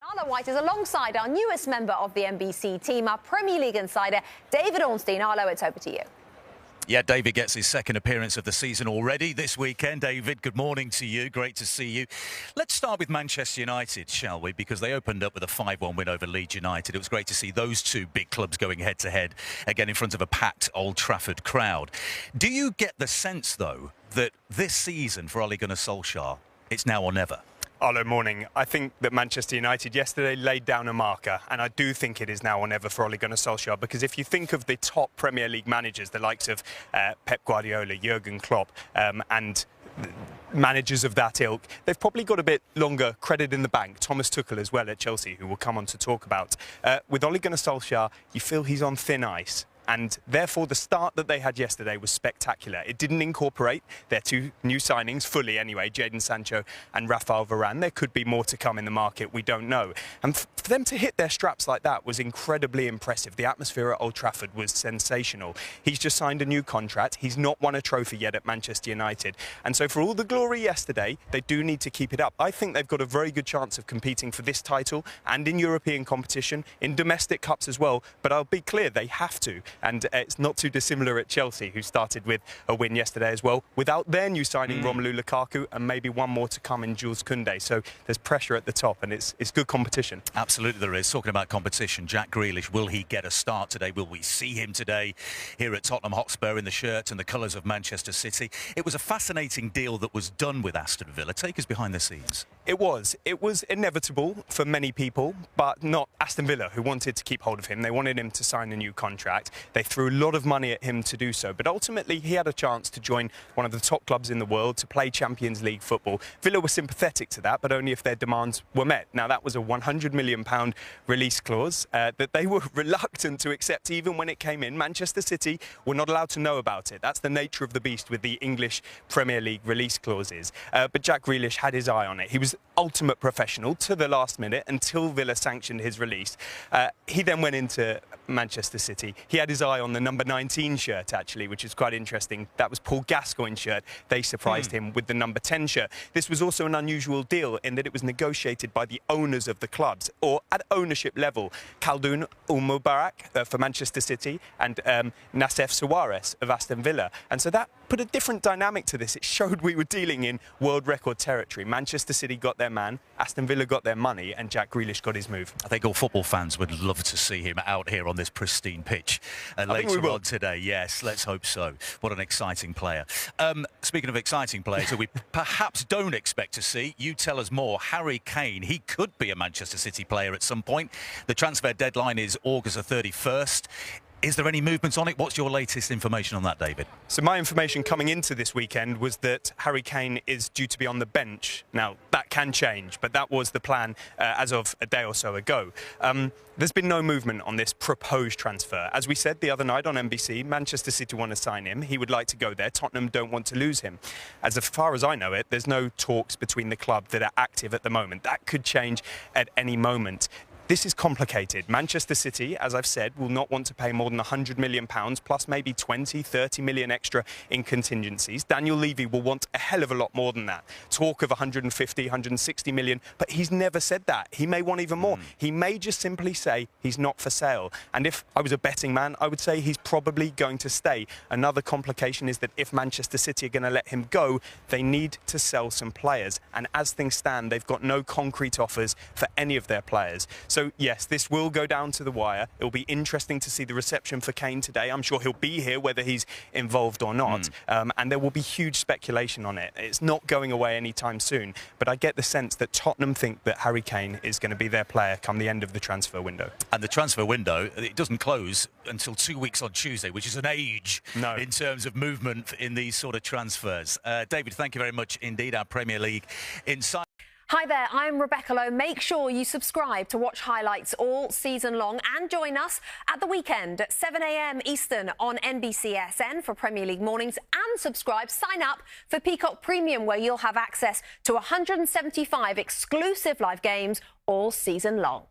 Arlo White is alongside our newest member of the NBC team, our Premier League insider, David Ornstein. Arlo, it's over to you. Yeah, David gets his second appearance of the season already this weekend. David, good morning to you. Great to see you. Let's start with Manchester United, shall we? Because they opened up with a 5-1 win over Leeds United. It was great to see those two big clubs going head-to-head, again in front of a packed Old Trafford crowd. Do you get the sense, though, that this season for Ole Gunnar Solskjaer, it's now or never? Arlo, morning. I think that Manchester United yesterday laid down a marker, and I do think it is now or never for Ole Gunnar Solskjaer, because if you think of the top Premier League managers, the likes of Pep Guardiola, Jurgen Klopp, and managers of that ilk, they've probably got a bit longer credit in the bank. Thomas Tuchel as well at Chelsea, who we'll come on to talk about. With Ole Gunnar Solskjaer, you feel he's on thin ice. And therefore, the start that they had yesterday was spectacular. It didn't incorporate their two new signings fully anyway, Jadon Sancho and Rafael Varane. There could be more to come in the market, we don't know. And for them to hit their straps like that was incredibly impressive. The atmosphere at Old Trafford was sensational. He's just signed a new contract. He's not won a trophy yet at Manchester United. And so for all the glory yesterday, they do need to keep it up. I think they've got a very good chance of competing for this title and in European competition, in domestic cups as well. But I'll be clear, they have to. And it's not too dissimilar at Chelsea, who started with a win yesterday as well, without their new signing Romelu Lukaku, and maybe one more to come in Jules Koundé. So there's pressure at the top, and it's good competition. Absolutely there is. Talking about competition, Jack Grealish, will he get a start today? Will we see him today here at Tottenham Hotspur in the shirt and the colours of Manchester City? It was a fascinating deal that was done with Aston Villa. Take us behind the scenes. It was inevitable for many people, but not Aston Villa, who wanted to keep hold of him. They wanted him to sign a new contract. They threw a lot of money at him to do so, but ultimately he had a chance to join one of the top clubs in the world, to play Champions League football. Villa were sympathetic to that, but only if their demands were met. Now, that was a £100 million release clause that they were reluctant to accept even when it came in. Manchester City were not allowed to know about it. That's the nature of the beast with the English Premier League release clauses. But Jack Grealish had his eye on it. He was ultimate professional to the last minute until Villa sanctioned his release. He then went into Manchester City. He had his eye on the number 19 shirt, actually, which is quite interesting. That was Paul Gascoigne's shirt. They surprised him with the number 10 shirt. This was also an unusual deal in that it was negotiated by the owners of the clubs, or at ownership level. Khaldoon Al-Mubarak for Manchester City and Nassef Suarez of Aston Villa. And so that put a different dynamic to this. It showed we were dealing in world record territory. Manchester City got their man, Aston Villa got their money, and Jack Grealish got his move. I think all football fans would love to see him out here on this pristine pitch later on today. Yes, let's hope so. What an exciting player. Speaking of exciting players who we perhaps don't expect to see, you tell us more. Harry Kane, he could be a Manchester City player at some point. The transfer deadline is August the 31st. Is there any movements on it? What's your latest information on that, David? So my information coming into this weekend was that Harry Kane is due to be on the bench. Now, that can change, but that was the plan as of a day or so ago. There's been no movement on this proposed transfer. As we said the other night on NBC, Manchester City want to sign him. He would like to go there. Tottenham don't want to lose him. As far as I know it, there's no talks between the club that are active at the moment. That could change at any moment. This is complicated. Manchester City, as I've said, will not want to pay more than £100 million, plus maybe 20, 30 million extra in contingencies. Daniel Levy will want a hell of a lot more than that. Talk of 150, 160 million, but he's never said that. He may want even more. He may just simply say he's not for sale. And if I was a betting man, I would say he's probably going to stay. Another complication is that if Manchester City are going to let him go, they need to sell some players. And as things stand, they've got no concrete offers for any of their players. So, yes, this will go down to the wire. It'll be interesting to see the reception for Kane today. I'm sure he'll be here, whether he's involved or not. And there will be huge speculation on it. It's not going away anytime soon. But I get the sense that Tottenham think that Harry Kane is going to be their player come the end of the transfer window. And the transfer window, it doesn't close until 2 weeks on Tuesday, which is an age in terms of movement in these sort of transfers. David, thank you very much indeed, our Premier League insider. Hi there, I'm Rebecca Lowe. Make sure you subscribe to watch highlights all season long and join us at the weekend at 7 a.m. Eastern on NBCSN for Premier League mornings, and sign up for Peacock Premium, where you'll have access to 175 exclusive live games all season long.